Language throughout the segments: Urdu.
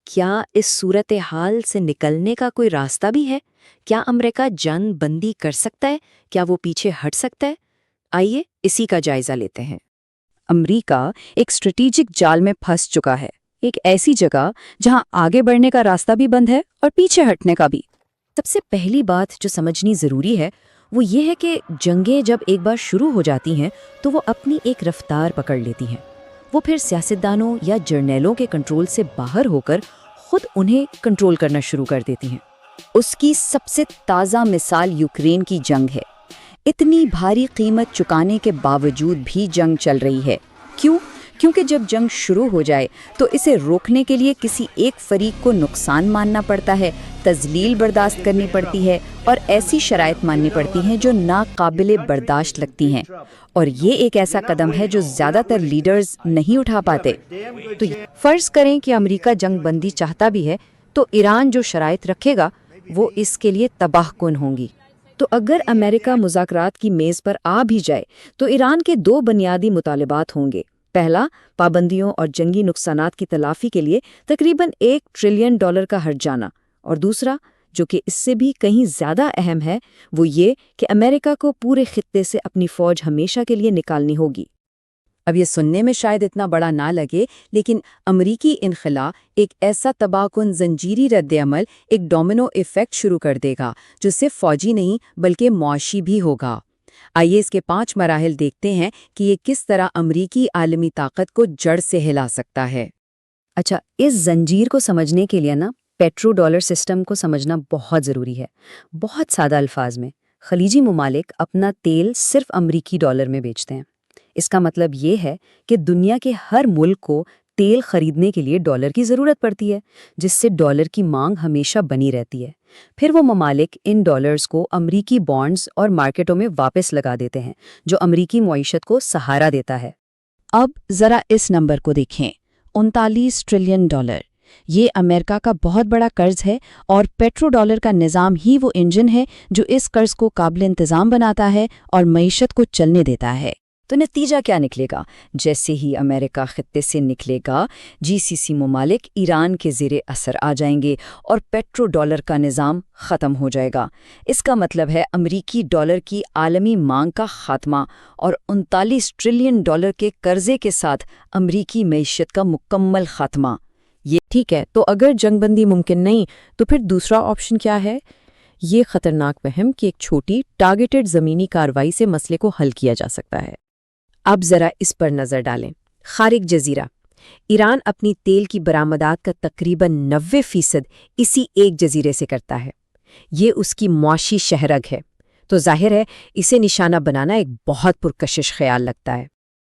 کیا اس صورتحال سے نکلنے کا کوئی راستہ بھی ہے؟ کیا امریکہ جنگ بندی کر سکتا ہے؟ کیا وہ پیچھے ہٹ سکتا ہے؟ آئیے اسی کا جائزہ لیتے ہیں۔ امریکہ ایک اسٹریٹجک جال میں پھنس چکا ہے، ایک ایسی جگہ جہاں آگے بڑھنے کا راستہ بھی بند ہے اور پیچھے ہٹنے کا بھی۔ سب سے پہلی بات جو سمجھنی ضروری ہے وہ یہ ہے کہ جنگیں جب ایک بار شروع ہو جاتی ہیں تو وہ اپنی ایک رفتار پکڑ لیتی ہیں۔ وہ پھر سیاستدانوں یا جرنیلوں کے کنٹرول سے باہر ہو کر خود انہیں کنٹرول کرنا شروع کر دیتی ہیں۔ اس کی سب سے تازہ مثال یوکرین کی جنگ ہے۔ اتنی بھاری قیمت چکانے کے باوجود بھی جنگ چل رہی ہے۔ کیونکہ جب جنگ شروع ہو جائے تو اسے روکنے کے لیے کسی ایک فریق کو نقصان ماننا پڑتا ہے، تذلیل برداشت کرنی پڑتی ہے اور ایسی شرائط ماننی پڑتی ہیں جو ناقابل برداشت لگتی ہیں، اور یہ ایک ایسا قدم ہے جو زیادہ تر لیڈرز نہیں اٹھا پاتے۔ تو فرض کریں کہ امریکہ جنگ بندی چاہتا بھی ہے تو ایران جو شرائط رکھے گا وہ اس کے لیے تباہ کن ہوں گی۔ تو اگر امریکہ مذاکرات کی میز پر آ بھی جائے تو ایران کے دو بنیادی مطالبات ہوں گے۔ پہلا، پابندیوں اور جنگی نقصانات کی تلافی کے لیے تقریباً $1 ٹریلین کا ہرجانہ، اور دوسرا جو کہ اس سے بھی کہیں زیادہ اہم ہے وہ یہ کہ امریکہ کو پورے خطے سے اپنی فوج ہمیشہ کے لیے نکالنی ہوگی۔ اب یہ سننے میں شاید اتنا بڑا نہ لگے، لیکن امریکی انخلا ایک ایسا تباہ کن زنجیری رد عمل، ایک ڈومینو ایفیکٹ شروع کر دے گا جو صرف فوجی نہیں بلکہ معاشی بھی ہوگا۔ آئیے اس کے 5 مراحل دیکھتے ہیں کہ یہ کس طرح امریکی عالمی طاقت کو جڑ سے ہلا سکتا ہے۔ اچھا، اس زنجیر کو سمجھنے کے لیے پیٹرو ڈالر سسٹم کو سمجھنا بہت ضروری ہے۔ بہت سادہ الفاظ میں، خلیجی ممالک اپنا تیل صرف امریکی ڈالر میں بیچتے ہیں۔ اس کا مطلب یہ ہے کہ دنیا کے ہر ملک کو تیل خریدنے کے لیے ڈالر کی ضرورت پڑتی ہے، جس سے ڈالر کی مانگ ہمیشہ بنی رہتی ہے۔ پھر وہ ممالک ان ڈالرز کو امریکی بانڈز اور مارکیٹوں میں واپس لگا دیتے ہیں، جو امریکی معیشت کو سہارا دیتا ہے۔ اب ذرا اس نمبر کو دیکھیں، $39 ٹریلین۔ یہ امریکہ کا بہت بڑا قرض ہے، اور پیٹرو ڈالر کا نظام ہی وہ انجن ہے جو اس قرض کو قابل انتظام بناتا ہے اور معیشت کو چلنے دیتا ہے۔ تو نتیجہ کیا نکلے گا؟ جیسے ہی امریکہ خطے سے نکلے گا، GCC ممالک ایران کے زیر اثر آ جائیں گے اور پیٹرو ڈالر کا نظام ختم ہو جائے گا۔ اس کا مطلب ہے امریکی ڈالر کی عالمی مانگ کا خاتمہ اور $39 ٹریلین کے قرضے کے ساتھ امریکی معیشت کا مکمل خاتمہ۔ یہ ٹھیک ہے، تو اگر جنگ بندی ممکن نہیں تو پھر دوسرا آپشن کیا ہے؟ یہ خطرناک وہم کہ ایک چھوٹی ٹارگیٹڈ زمینی کارروائی سے مسئلے کو حل کیا جا سکتا ہے۔ اب ذرا اس پر نظر ڈالیں۔ خارق جزیرہ ایران اپنی تیل کی برآمدات کا تقریباً 90% اسی ایک جزیرے سے کرتا ہے۔ یہ اس کی معاشی شہرگ ہے، تو ظاہر ہے اسے نشانہ بنانا ایک بہت پرکشش خیال لگتا ہے۔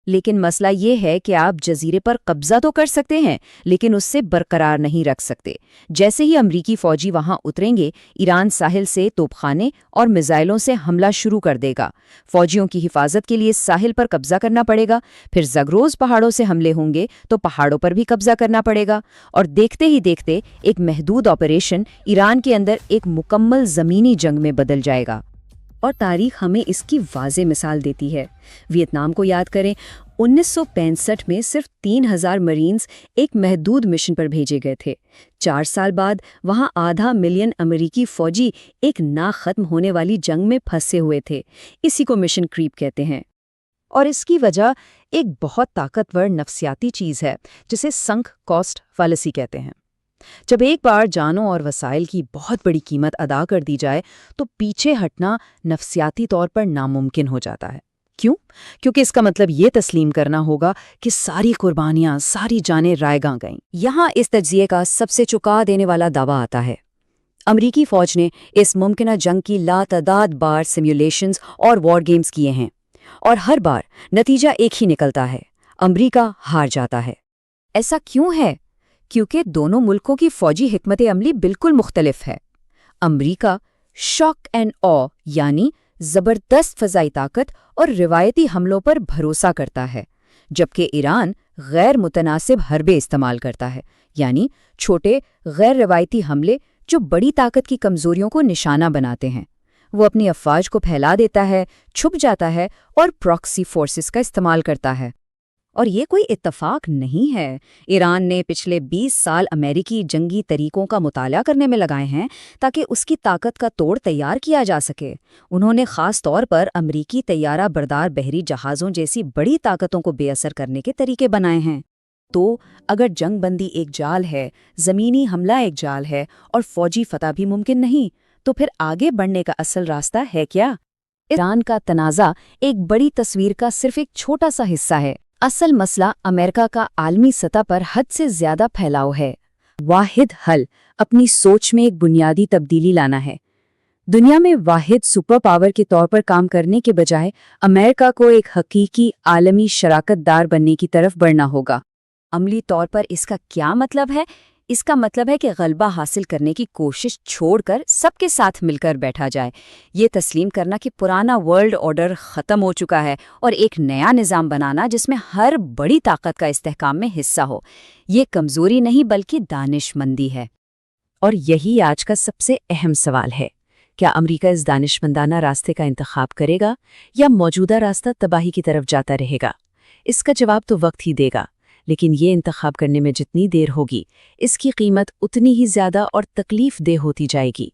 لیکن مسئلہ یہ ہے کہ آپ جزیرے پر قبضہ تو کر سکتے ہیں لیکن اس سے برقرار نہیں رکھ سکتے۔ جیسے ہی امریکی فوجی وہاں اتریں گے، ایران ساحل سے توپخانے اور میزائلوں سے حملہ شروع کر دے گا۔ فوجیوں کی حفاظت کے لیے ساحل پر قبضہ کرنا پڑے گا، پھر زاگروس پہاڑوں سے حملے ہوں گے تو پہاڑوں پر بھی قبضہ کرنا پڑے گا، اور دیکھتے ہی دیکھتے ایک محدود آپریشن ایران کے اندر ایک مکمل زمینی جنگ میں بدل جائے گا۔ اور تاریخ ہمیں اس کی واضح مثال دیتی ہے۔ ویتنام کو یاد کریں، 1965 میں صرف 3000 مرینز ایک محدود مشن پر بھیجے گئے تھے۔ 4 سال بعد وہاں 500,000 امریکی فوجی ایک نہ ختم ہونے والی جنگ میں پھنسے ہوئے تھے۔ اسی کو مشن کریپ کہتے ہیں۔ اور اس کی وجہ ایک بہت طاقتور نفسیاتی چیز ہے جسے سنک کاسٹ فالسی کہتے ہیں۔ جب ایک بار جانوں اور وسائل کی بہت بڑی قیمت ادا کر دی جائے تو پیچھے ہٹنا نفسیاتی طور پر ناممکن ہو جاتا ہے۔ کیوں؟ کیونکہ اس کا مطلب یہ تسلیم کرنا ہوگا کہ ساری قربانیاں، ساری جانیں رائیگاں گئیں۔ یہاں اس تجزیے کا سب سے چکا دینے والا دعویٰ آتا ہے۔ امریکی فوج نے اس ممکنہ جنگ کی لاتعداد بار سیمولیشنز اور وار گیمز کیے ہیں، اور ہر بار نتیجہ ایک ہی نکلتا ہے: امریکہ ہار جاتا ہے۔ ایسا کیوں ہے؟ کیونکہ دونوں ملکوں کی فوجی حکمت عملی بالکل مختلف ہے۔ امریکہ شاک اینڈ آ یعنی زبردست فضائی طاقت اور روایتی حملوں پر بھروسہ کرتا ہے، جبکہ ایران غیر متناسب حربے استعمال کرتا ہے، یعنی چھوٹے غیر روایتی حملے جو بڑی طاقت کی کمزوریوں کو نشانہ بناتے ہیں۔ وہ اپنی افواج کو پھیلا دیتا ہے، چھپ جاتا ہے اور پراکسی فورسز کا استعمال کرتا ہے۔ اور یہ کوئی اتفاق نہیں ہے۔ ایران نے پچھلے 20 سال امریکی جنگی طریقوں کا مطالعہ کرنے میں لگائے ہیں تاکہ اس کی طاقت کا توڑ تیار کیا جا سکے۔ انہوں نے خاص طور پر امریکی طیارہ بردار بحری جہازوں جیسی بڑی طاقتوں کو بے اثر کرنے کے طریقے بنائے ہیں۔ تو اگر جنگ بندی ایک جال ہے، زمینی حملہ ایک جال ہے اور فوجی فتح بھی ممکن نہیں، تو پھر آگے بڑھنے کا اصل راستہ ہے کیا؟ ایران کا تنازع ایک بڑی تصویر کا صرف ایک چھوٹا سا حصہ ہے۔ اصل مسئلہ امریکہ کا عالمی سطح پر حد سے زیادہ پھیلاؤ ہے۔ واحد حل اپنی سوچ میں ایک بنیادی تبدیلی لانا ہے۔ دنیا میں واحد سپر پاور کے طور پر کام کرنے کے بجائے امریکہ کو ایک حقیقی عالمی شراکت دار بننے کی طرف بڑھنا ہوگا۔ عملی طور پر اس کا کیا مطلب ہے؟ اس کا مطلب ہے کہ غلبہ حاصل کرنے کی کوشش چھوڑ کر سب کے ساتھ مل کر بیٹھا جائے۔ یہ تسلیم کرنا کہ پرانا ورلڈ آرڈر ختم ہو چکا ہے اور ایک نیا نظام بنانا جس میں ہر بڑی طاقت کا استحکام میں حصہ ہو۔ یہ کمزوری نہیں بلکہ دانش مندی ہے۔ اور یہی آج کا سب سے اہم سوال ہے، کیا امریکہ اس دانش مندانہ راستے کا انتخاب کرے گا یا موجودہ راستہ تباہی کی طرف جاتا رہے گا؟ اس کا جواب تو وقت ہی دے گا، لیکن یہ انتخاب کرنے میں جتنی دیر ہوگی، اس کی قیمت اتنی ہی زیادہ اور تکلیف دہ ہوتی جائے گی۔